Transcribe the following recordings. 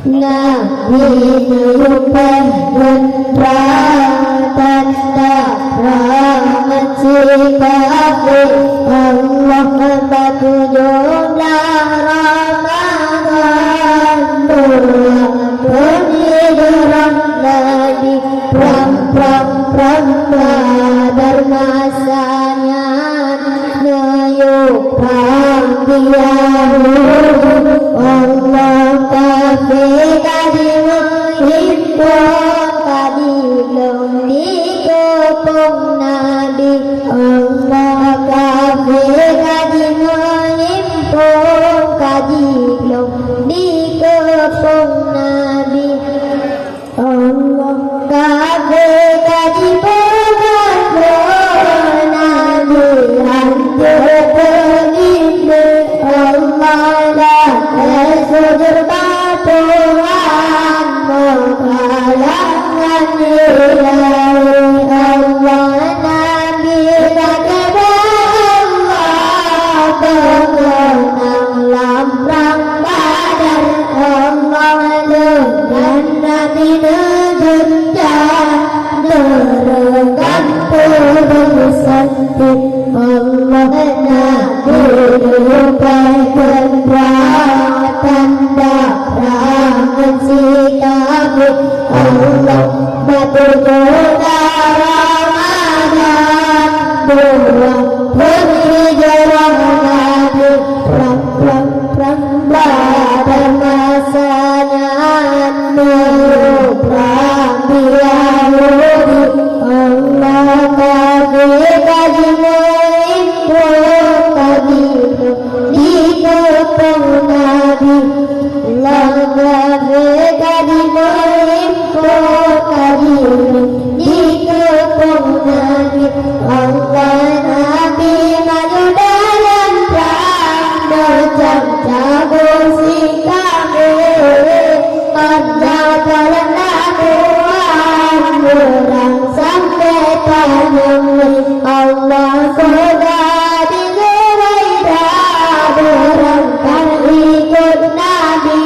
Nabi nyumpah gendratan rahmat sikapi Allah batu jumlah Ramadan Tuhan penhiduran Nabi pram badar masanya nayupang diahulu Allah kafe tadi menghimpun tadi belum dikepung Nabi Allah kafe tadi menghimpun tadi belum dikepung Nabi Allah kafe tadi pengakuan Nabi hancur begini Allah lah sujud batuan menghalangan ilahi Allah Nabi kata Allah mengenang lamrang badar Allah dengan Nabi nejutkan derekan bersantik Allah Nabi lupakan tanda rahmat sikapi Allah batu jodoh Ramadan dua penhijaran Nabi pram badar masanya pram diahudi Allah kaji mengimpun tadi dikepung Nabi langgabe tadi mengimpun tadi dikepung Nabi Allah Nabi maju dalam perang macam jago sikapi ada dalam nabuan berang sampai tanyami Allah sudah digerai berangkat ikut Nabi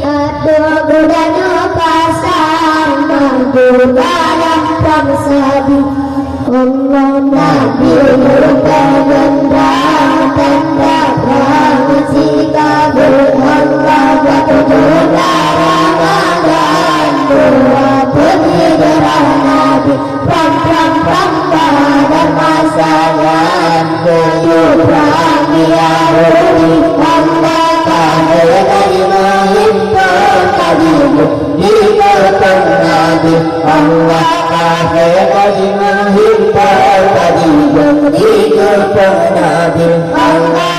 aduh budanya pasang maju dalam perang sabi Allah Nabi lupa gendratan rahmat sikapi Allah batu jodoh Ramadan dua penhijaran Nabi pram badar masanya nayupang diahudi Allah kafe tadi menghimpun tadi dikepung Nabi Allah kafe tadi menghimpun tadi dikepung Nabi Allah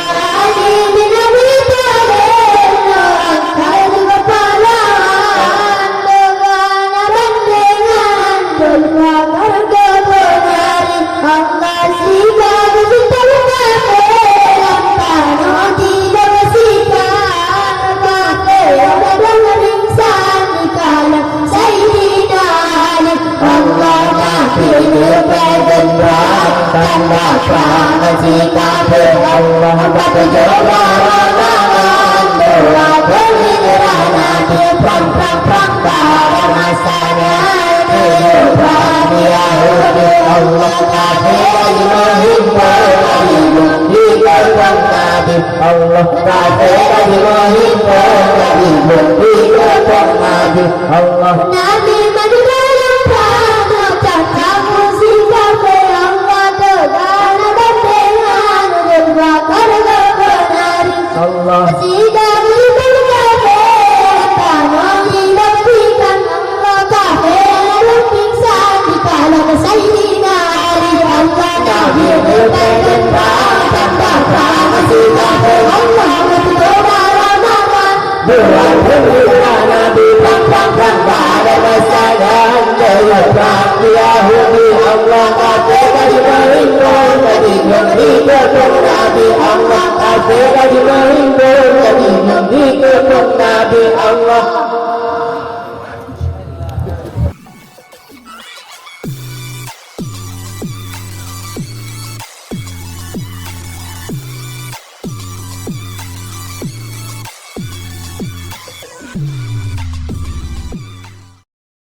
tanda rahmat sikapi Allah batu jodoh Ramadan dua penhijaran Nabi pram badar masanya nayupang diahudi Allah kafe tadi menghimpun tadi dikepung Nabi Allah kafe tadi menghimpun tadi dikepung Nabi Allah Nabi maju dalam perang macam jago sikapi Allah tegar dengan berbakar kebenaran Allah tidak berkafe tanah diberikan Allah kafe lalu pingsan di kalang Sayyidina Ali Allah Nabi berkata tanda rahmat sikapi Allah batu jodoh Ramadan dua penhijaran Nabi pram badar masanya nayupang diahudi Allah kafe tadi menghimpun tadi dikepung Nabi Allah kafe tadi menghimpun tadi dikepung